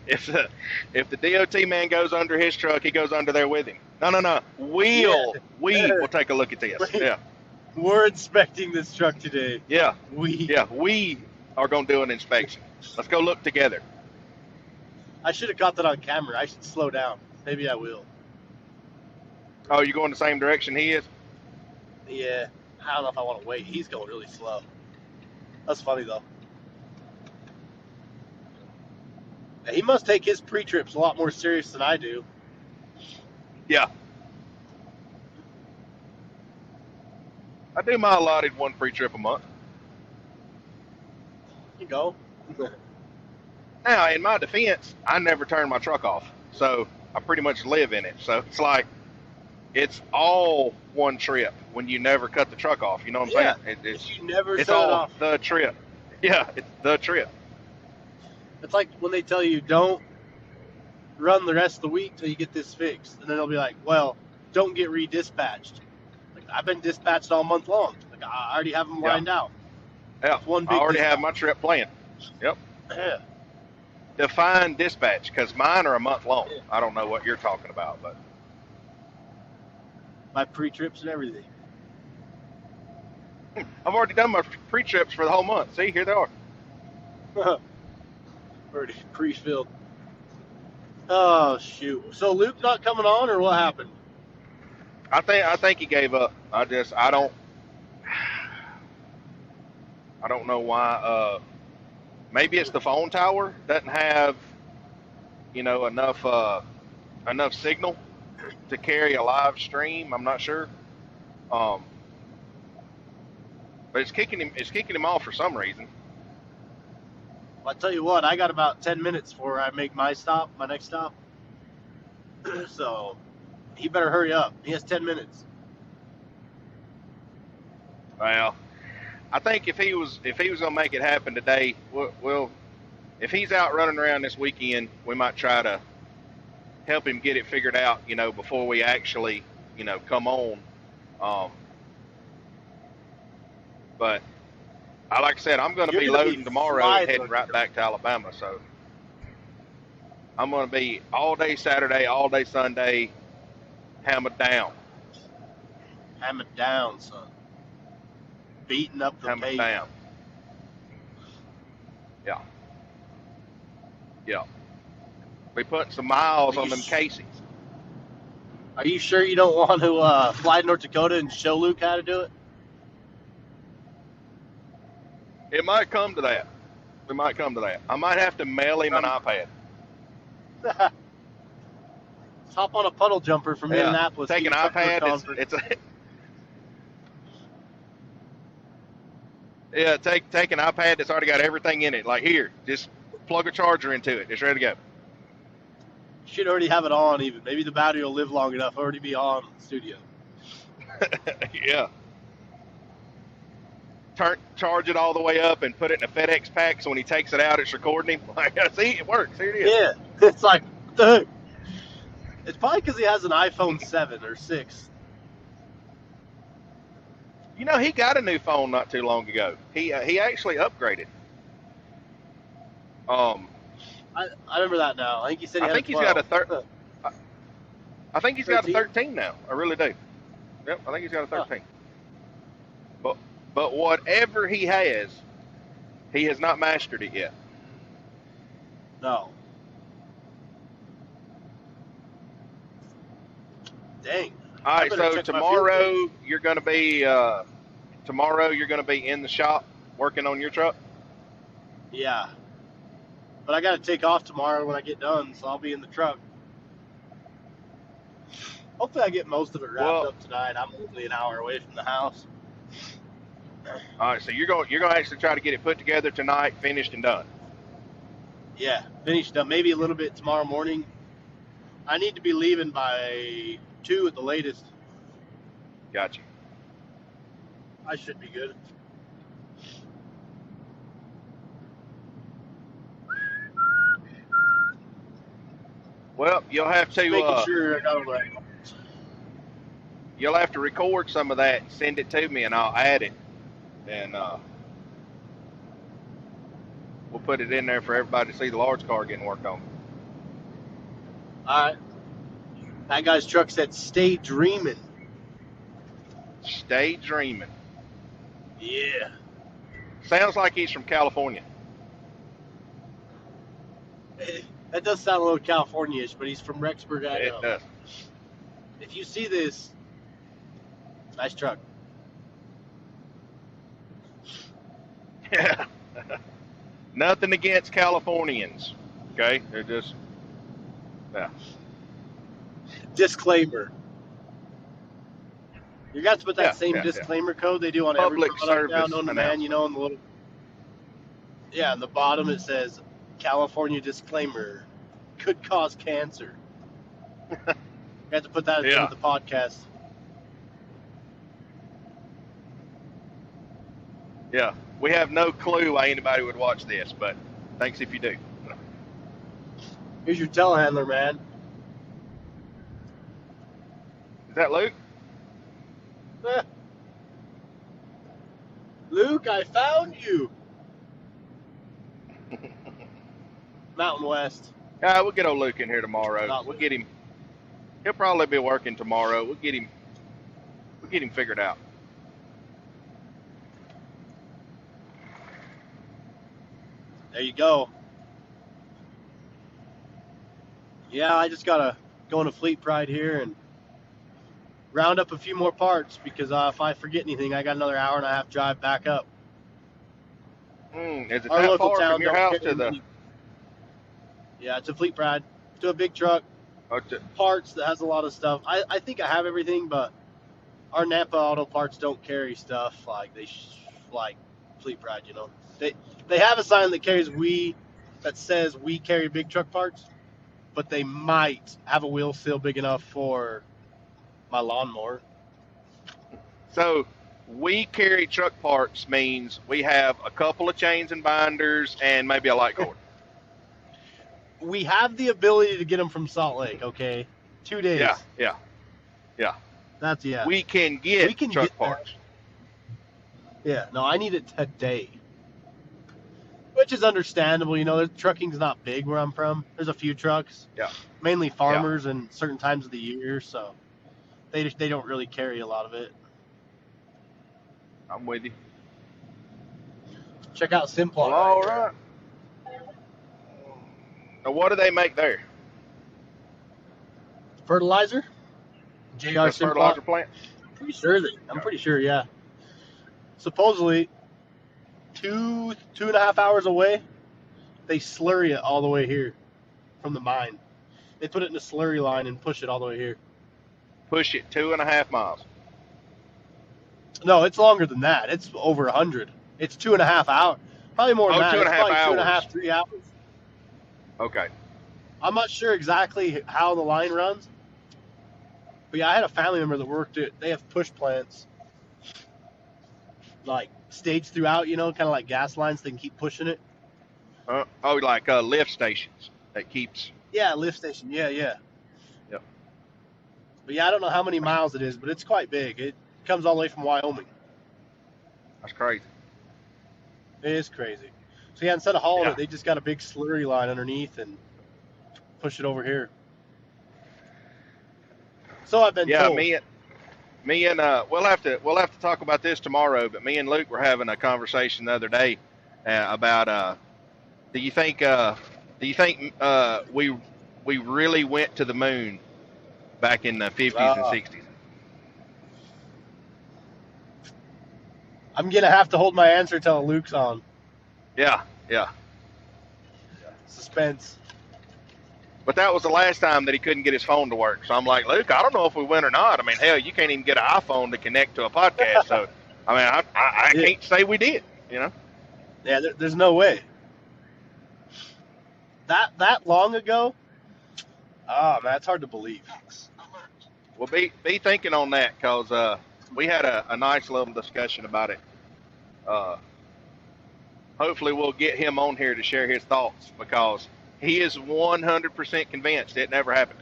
if the DOT man goes under his truck, he goes under there with him. No. We will take a look at this. Yeah. We're inspecting this truck today. Yeah. We are going to do an inspection. Let's go look together. I should have caught that on camera. I should slow down. Maybe I will. Oh, you going the same direction he is? Yeah. I don't know if I want to wait. He's going really slow. That's funny, though. Yeah, he must take his pre-trips a lot more serious than I do. Yeah. I do my allotted one pre-trip a month. You go. Now, in my defense, I never turn my truck off, so I pretty much live in it. So it's like it's all one trip when you never cut the truck off. You know what I'm saying? If you never it's shut all it off. the trip. Yeah, it's the trip. It's like when they tell you don't run the rest of the week till you get this fixed, and then they'll be like, "Well, don't get redispatched." Like I've been dispatched all month long. Like I already have them lined out. Yeah, It's one I big already dispatch. have my trip planned. Yep. Yeah. Define dispatch, because mine are a month long. Yeah. I don't know what you're talking about, but My pre-trips and everything. I've already done my pre-trips for the whole month. See, here they are. Already pre-filled. Oh shoot! So Luke not coming on, or what happened? I think he gave up. I don't know why. Maybe it's the phone tower doesn't have, enough signal to carry a live stream. I'm not sure. But it's kicking him off for some reason. I'll tell you what. I got about 10 minutes before I make my next stop. So he better hurry up. He has 10 minutes. Well, I think if he was gonna make it happen today, we'll if he's out running around this weekend, we might try to help him get it figured out, before we actually, come on. Um, but like I said, I'm going to You're be gonna be loading tomorrow and flying heading right back to Alabama. So I'm going to be all day Saturday, all day Sunday, hammered down, hammer down, son. Beating up the hammered pavement. down. Yeah, yeah. We put some miles on them Caseys. Are you sure you don't want to fly to North Dakota and show Luke how to do it? It might come to that. We might come to that. I might have to mail him an iPad. Let's hop on a puddle jumper from Indianapolis. Take an iPad. It's a yeah. Take an iPad that's already got everything in it. Like here, just plug a charger into it. It's ready to go. Should already have it on. Even maybe the battery will live long enough. Already be on in the studio. Yeah. Charge it all the way up and put it in a FedEx pack. So when he takes it out, it's recording him. Like, see, it works. Here it is. Yeah, it's like what the heck? It's probably because he has an iPhone 7 or 6. He got a new phone not too long ago. He actually upgraded. I remember that now. I think he said I think he's got a I think he's got a 13? 13 now. I really do. Yep, I think he's got a 13. But whatever he has not mastered it yet. No. Dang. All right, so tomorrow you're going to be in the shop working on your truck. Yeah. But I got to take off tomorrow when I get done, so I'll be in the truck. Hopefully I get most of it wrapped up tonight. I'm only an hour away from the house. All right, so you're going to actually try to get it put together tonight, finished and done. Yeah, finished up. Maybe a little bit tomorrow morning. I need to be leaving by 2 at the latest. Gotcha. I should be good. Well, you'll have to making sure I got all right. You'll have to record some of that and send it to me, and I'll add it, and we'll put it in there for everybody to see the large car getting worked on. All right. That guy's truck said, "Stay dreaming." Stay dreaming. Yeah. Sounds like he's from California. That does sound a little California-ish, but he's from Rexburg, Idaho. It does. If you see this, nice truck. Yeah. Nothing against Californians. Okay? They're just, yeah. Disclaimer. You got to put that same disclaimer code they do on public every product service now, known to man, in the little. Yeah, in the bottom it says, "California disclaimer could cause cancer." You have to put that into the podcast. Yeah, we have no clue why anybody would watch this, but thanks if you do. Here's your telehandler, man. Is that Luke? Luke, I found you. Mountain West. Yeah, we'll get old Luke in here tomorrow. We'll get him. He'll probably be working tomorrow. We'll get him figured out. There you go. Yeah, I just gotta go into Fleet Pride here and round up a few more parts because if I forget anything, I got another hour and a half drive back up. Is it that far from your house to the? Yeah, it's a Fleet Pride. To a big truck. Parts that has a lot of stuff. I think I have everything, but our Napa Auto Parts don't carry stuff like like Fleet Pride. They have a sign that says we carry big truck parts, but they might have a wheel seal big enough for my lawnmower. So we carry truck parts means we have a couple of chains and binders and maybe a light cord. we have the ability to get them from Salt Lake. Okay, 2 Yeah, days. yeah, yeah. That's yeah. We can We get can truck get that. parts. Yeah. No, I need it today. Which is understandable. The trucking's not big where I'm from. There's a few trucks, Yeah, mainly yeah. farmers and certain times of the year, so they don't really carry a lot of it. I'm with you. Check out Well, Simplot right all here. right. Now, what do they make there? Fertilizer, JR This Simplot. fertilizer plant? Pretty sure that I'm Okay. pretty sure, yeah. Supposedly, 2.5 hours away, they slurry it all the way here from the mine. They put it in a slurry line and push it all the way here. Push it 2.5 miles. No, it's longer than that. It's over 100. It's 2.5 hours. Probably more than Oh, that. two and It's a half probably two and a hours. half, 3 hours. Okay. I'm not sure exactly how the line runs, but yeah, I had a family member that worked it. They have push plants, like staged throughout, kind of like gas lines. They can keep pushing it. Oh, like lift stations that keeps. Yeah, lift station. Yeah, yeah. Yep. But yeah, I don't know how many miles it is, but it's quite big. It comes all the way from Wyoming. That's crazy. It is crazy. So yeah, instead of hauling Yeah. it, they just got a big slurry line underneath and push it over here. So I've been Yeah, told. me and we'll have to talk about this tomorrow. But me and Luke were having a conversation the other day about do you think we really went to the moon back in the 50s and Uh, 60s? I'm gonna have to hold my answer till Luke's on. Yeah, yeah. Suspense. But that was the last time that he couldn't get his phone to work. So I'm like, Luke, I don't know if we went or not. I mean, hell, you can't even get an iPhone to connect to a podcast. So, I mean, I Yeah, can't say we did, you know? yeah, there's no way. That long ago? Oh man, it's hard to believe. Well, be thinking on that because we had a nice little discussion about it. Uh, Hopefully, we'll get him on here to share his thoughts because he is 100% convinced it never happened.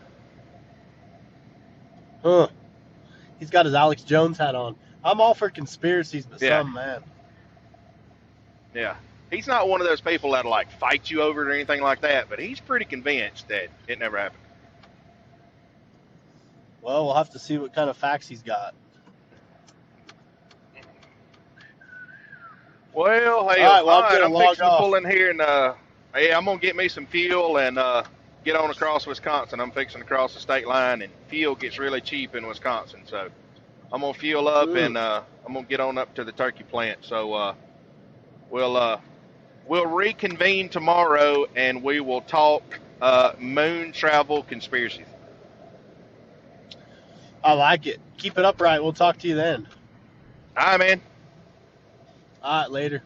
Huh. He's got his Alex Jones hat on. I'm all for conspiracies, but Yeah, some, man. yeah. He's not one of those people that'll like fight you over it or anything like that, but he's pretty convinced that it never happened. Well, we'll have to see what kind of facts he's got. Well, All hell, right, well, all I'm right. gonna I'm log fixing to off. pull in here and yeah, I'm gonna get me some fuel and get on across Wisconsin. I'm fixing to cross the state line, and fuel gets really cheap in Wisconsin, so I'm gonna fuel up Mm. and I'm gonna get on up to the turkey plant. So we'll we'll reconvene tomorrow and we will talk moon travel conspiracies. I like it. Keep it upright. We'll talk to you then. All right, man. All right, later.